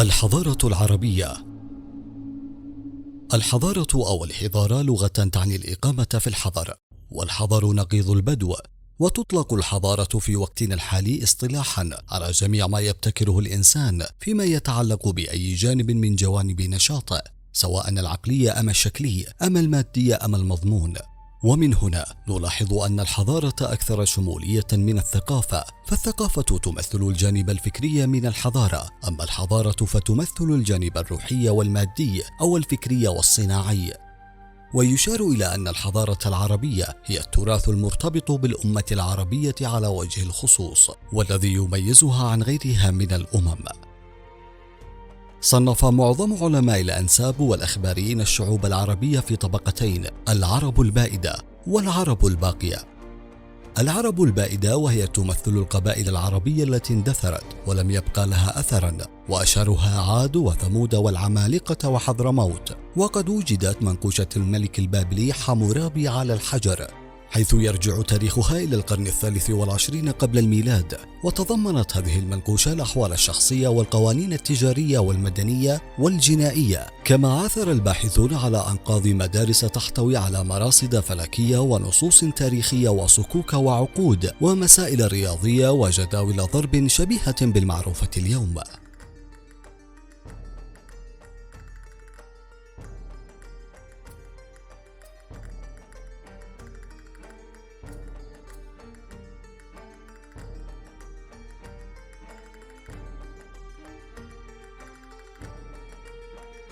الحضارة العربية. الحضارة أو الحضارة لغة تعني الإقامة في الحضر، والحضر نقيض البدو، وتطلق الحضارة في وقتنا الحالي اصطلاحا على جميع ما يبتكره الإنسان فيما يتعلق بأي جانب من جوانب نشاطه، سواء العقلي أم الشكلي أم المادي أم المضمون. ومن هنا نلاحظ أن الحضارة أكثر شمولية من الثقافة، فالثقافة تمثل الجانب الفكري من الحضارة، أما الحضارة فتمثل الجانب الروحي والمادي أو الفكري والصناعي. ويشار إلى أن الحضارة العربية هي التراث المرتبط بالأمة العربية على وجه الخصوص، والذي يميزها عن غيرها من الأمم. صنف معظم علماء الأنساب والأخباريين الشعوب العربية في طبقتين: العرب البائدة والعرب الباقية. العرب البائدة وهي تمثل القبائل العربية التي اندثرت ولم يبقى لها أثرا، وأشهرها عاد وثمود والعمالقة وحضرموت. وقد وجدت منقوشة الملك البابلي حمورابي على الحجر، حيث يرجع تاريخها إلى القرن الثالث والعشرين قبل الميلاد، وتضمنت هذه المنقوشة الأحوال الشخصية والقوانين التجارية والمدنية والجنائية. كما عثر الباحثون على أنقاض مدارس تحتوي على مراصد فلكية ونصوص تاريخية وصكوك وعقود ومسائل رياضية وجداول ضرب شبيهة بالمعروفة اليوم.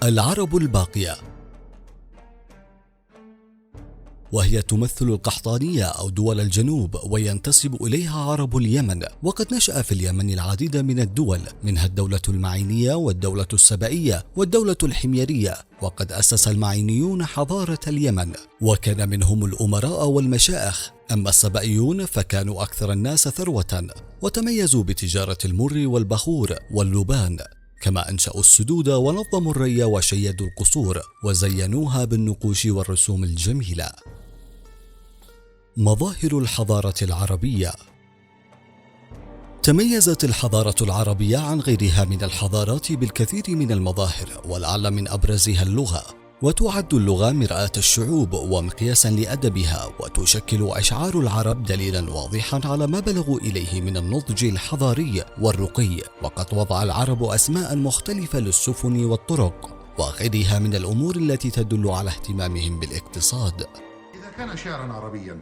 العرب الباقية، وهي تمثل القحطانية أو دول الجنوب، وينتسب إليها عرب اليمن. وقد نشأ في اليمن العديد من الدول، منها الدولة المعينية والدولة السبئية والدولة الحميرية. وقد أسس المعينيون حضارة اليمن، وكان منهم الأمراء والمشائخ. أما السبئيون فكانوا أكثر الناس ثروة، وتميزوا بتجارة المر والبخور واللبان. كما أنشأوا السدود ونظموا الري وشيدوا القصور وزينوها بالنقوش والرسوم الجميلة. مظاهر الحضارة العربية. تميزت الحضارة العربية عن غيرها من الحضارات بالكثير من المظاهر، ولعل من أبرزها اللغة. وتعد اللغة مرآة الشعوب ومقياسا لأدبها، وتشكل أشعار العرب دليلا واضحا على ما بلغوا إليه من النضج الحضاري والرقي. وقد وضع العرب أسماء مختلفة للسفن والطرق وغيرها من الأمور التي تدل على اهتمامهم بالاقتصاد. إذا كان شعرا عربيا،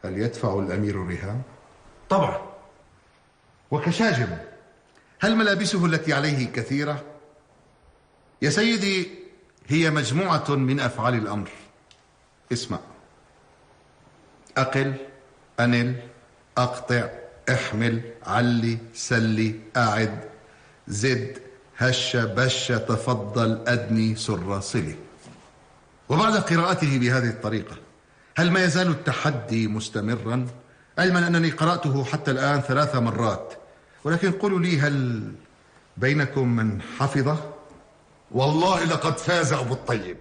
هل يدفع الأمير الرهان؟ طبعا. وكشاجم، هل ملابسه التي عليه كثيرة؟ يا سيدي، هي مجموعة من أفعال الأمر. اسمع: أقل، أنل، أقطع، احمل، علي، سلي، أعد، زد، هش، بش، تفضل، أدني، سر، صلي. وبعد قراءته بهذه الطريقة، هل ما يزال التحدي مستمرا؟ علما أنني قرأته حتى الآن 3 مرات، ولكن قولوا لي، هل بينكم من حفظه؟ والله لقد فاز أبو الطيب.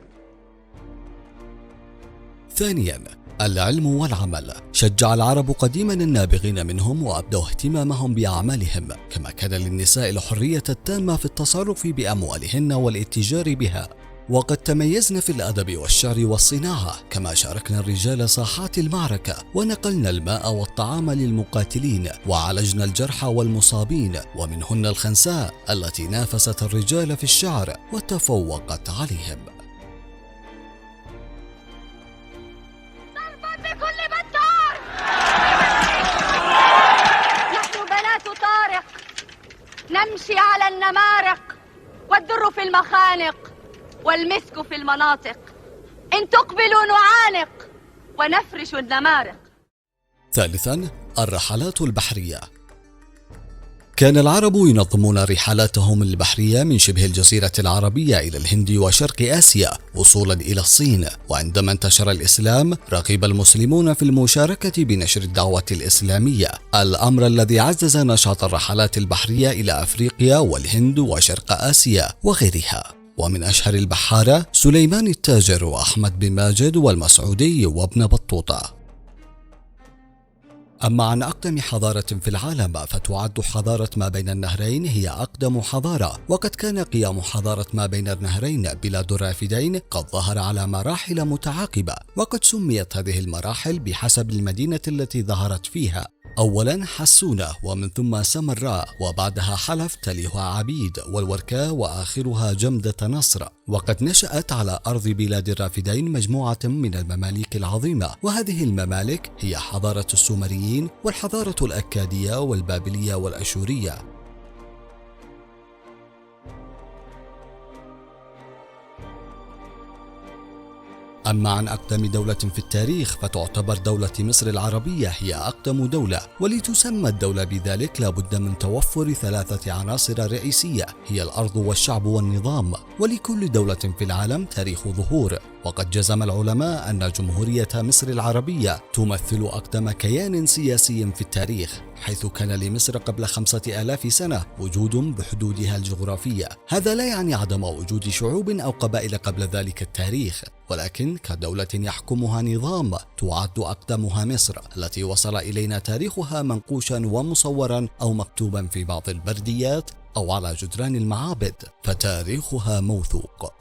ثانيا، العلم والعمل. شجع العرب قديما النابغين منهم وأبدوا اهتمامهم بأعمالهم، كما كان للنساء الحرية التامة في التصرف بأموالهن والاتجار بها. وقد تميزن في الأدب والشعر والصناعة، كما شاركنا الرجال ساحات المعركة، ونقلنا الماء والطعام للمقاتلين، وعالجنا الجرحى والمصابين، ومنهن الخنساء التي نافست الرجال في الشعر وتفوقت عليهم. ضربا بكل بندار! نحن بنات طارق نمشي على النمارق، والدر في المخانق والمسك في المناطق. إن تقبلوا نعانق ونفرش النمارق. ثالثا، الرحلات البحرية. كان العرب ينظمون رحلاتهم البحرية من شبه الجزيرة العربية إلى الهند وشرق آسيا وصولا إلى الصين. وعندما انتشر الإسلام رغب المسلمون في المشاركة بنشر الدعوة الإسلامية، الأمر الذي عزز نشاط الرحلات البحرية إلى أفريقيا والهند وشرق آسيا وغيرها. ومن أشهر البحارة سليمان التاجر وأحمد بن ماجد والمسعودي وابن بطوطة. أما عن أقدم حضارة في العالم فتعد حضارة ما بين النهرين هي أقدم حضارة، وقد كان قيام حضارة ما بين النهرين بلاد الرافدين قد ظهر على مراحل متعاقبة، وقد سميت هذه المراحل بحسب المدينة التي ظهرت فيها. أولا حسونة، ومن ثم سمراء، وبعدها حلف تليها عبيد، والوركاء، وآخرها جمدة نصر. وقد نشأت على أرض بلاد الرافدين مجموعة من المماليك العظيمة، وهذه الممالك هي حضارة السومريين والحضارة الأكادية والبابلية والأشورية. أما عن أقدم دولة في التاريخ فتعتبر دولة مصر العربية هي أقدم دولة، ولتسمى الدولة بذلك لابد من توفر 3 عناصر رئيسية هي الأرض والشعب والنظام. ولكل دولة في العالم تاريخ ظهور، وقد جزم العلماء أن جمهورية مصر العربية تمثل أقدم كيان سياسي في التاريخ، حيث كان لمصر قبل 5000 سنة وجود بحدودها الجغرافية. هذا لا يعني عدم وجود شعوب أو قبائل قبل ذلك التاريخ، ولكن كدولة يحكمها نظام تعد أقدمها مصر، التي وصل إلينا تاريخها منقوشا ومصورا أو مكتوبا في بعض البرديات أو على جدران المعابد، فتاريخها موثوق.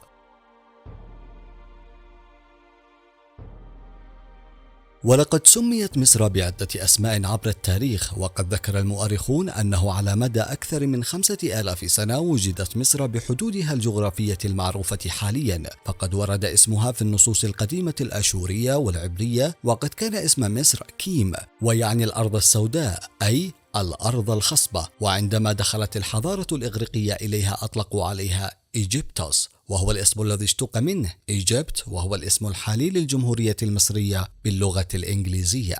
ولقد سميت مصر بعدة أسماء عبر التاريخ، وقد ذكر المؤرخون أنه على مدى أكثر من 5000 سنة وجدت مصر بحدودها الجغرافية المعروفة حاليا، فقد ورد اسمها في النصوص القديمة الأشورية والعبرية، وقد كان اسم مصر كيم، ويعني الأرض السوداء أي الأرض الخصبة. وعندما دخلت الحضارة الإغريقية إليها أطلقوا عليها إيجيبتوس، وهو الاسم الذي اشتق منه إيجيبت، وهو الاسم الحالي للجمهورية المصرية باللغة الإنجليزية.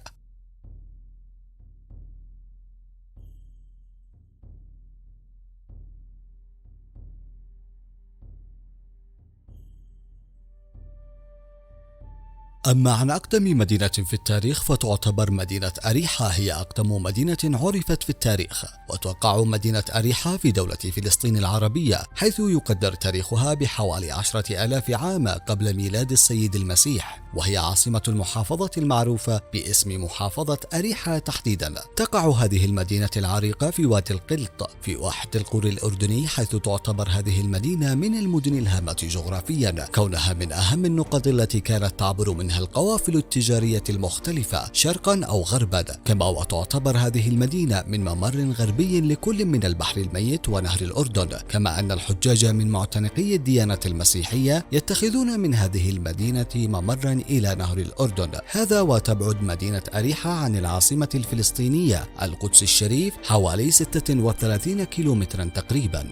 أما عن أقدم مدينة في التاريخ فتعتبر مدينة أريحة هي أقدم مدينة عرفت في التاريخ، وتقع مدينة أريحة في دولة فلسطين العربية، حيث يقدر تاريخها بحوالي 10,000 عام قبل ميلاد السيد المسيح، وهي عاصمة المحافظة المعروفة باسم محافظة أريحة تحديدا. تقع هذه المدينة العريقة في وادي القلط في واحد القرى الأردني، حيث تعتبر هذه المدينة من المدن الهامة جغرافيا، كونها من أهم النقط التي كانت تعبر منها القوافل التجارية المختلفة شرقا أو غربا. كما وتعتبر هذه المدينة من ممر غربي لكل من البحر الميت ونهر الأردن، كما أن الحجاج من معتنقي الديانة المسيحية يتخذون من هذه المدينة ممرا إلى نهر الأردن. هذا وتبعد مدينة أريحة عن العاصمة الفلسطينية القدس الشريف حوالي 36 كيلومترا تقريبا.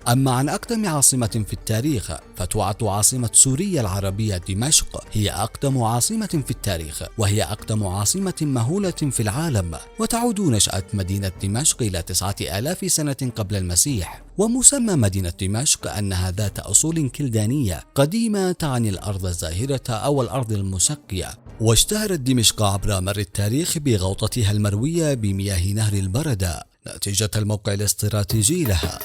أما عن أقدم عاصمة في التاريخ فتعد عاصمة سوريا العربية دمشق هي أقدم عاصمة في التاريخ، وهي أقدم عاصمة مهولة في العالم، وتعود نشأة مدينة دمشق إلى 9000 سنة قبل المسيح. ومسمى مدينة دمشق أنها ذات أصول كلدانية قديمة تعني الأرض الزاهرة أو الأرض المسقية. واشتهرت دمشق عبر مر التاريخ بغوطتها المروية بمياه نهر البردة نتيجة الموقع الاستراتيجي لها.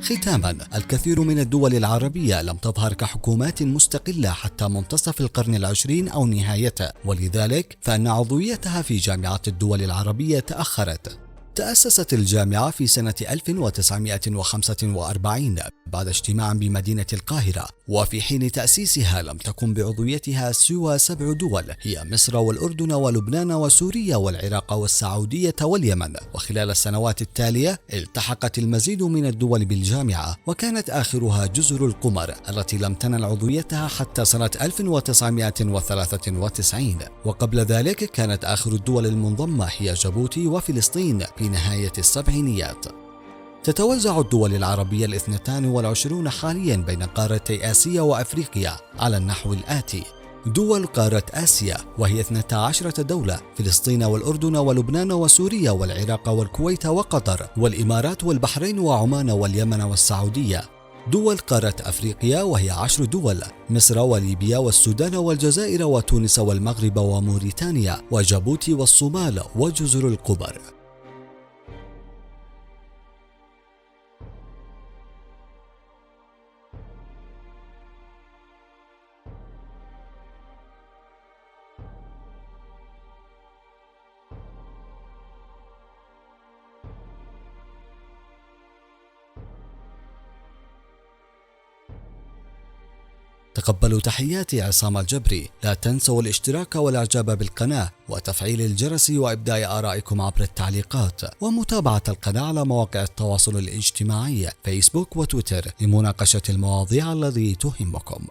ختاما، الكثير من الدول العربية لم تظهر كحكومات مستقلة حتى منتصف القرن العشرين أو نهايته، ولذلك فإن عضويتها في جامعة الدول العربية تأخرت. تأسست الجامعة في سنة 1945 بعد اجتماع بمدينة القاهرة، وفي حين تأسيسها لم تكن بعضويتها سوى 7 دول هي مصر والأردن ولبنان وسوريا والعراق والسعودية واليمن. وخلال السنوات التالية التحقت المزيد من الدول بالجامعة، وكانت آخرها جزر القمر التي لم تنل عضويتها حتى سنة 1993. وقبل ذلك كانت آخر الدول المنضمة هي جيبوتي وفلسطين في نهاية السبعينيات. تتوزع الدول العربية 22 حاليا بين قارتي آسيا وأفريقيا على النحو الآتي: دول قارة آسيا وهي 12 دولة: فلسطين والأردن ولبنان وسوريا والعراق والكويت وقطر والإمارات والبحرين وعمان واليمن والسعودية. دول قارة أفريقيا وهي 10 دول: مصر وليبيا والسودان والجزائر وتونس والمغرب وموريتانيا وجيبوتي والصومال وجزر القمر. تقبلوا تحياتي عصام الجبري. لا تنسوا الاشتراك والاعجاب بالقناة وتفعيل الجرس وإبداء آرائكم عبر التعليقات، ومتابعة القناة على مواقع التواصل الاجتماعي فيسبوك وتويتر لمناقشة المواضيع التي تهمكم.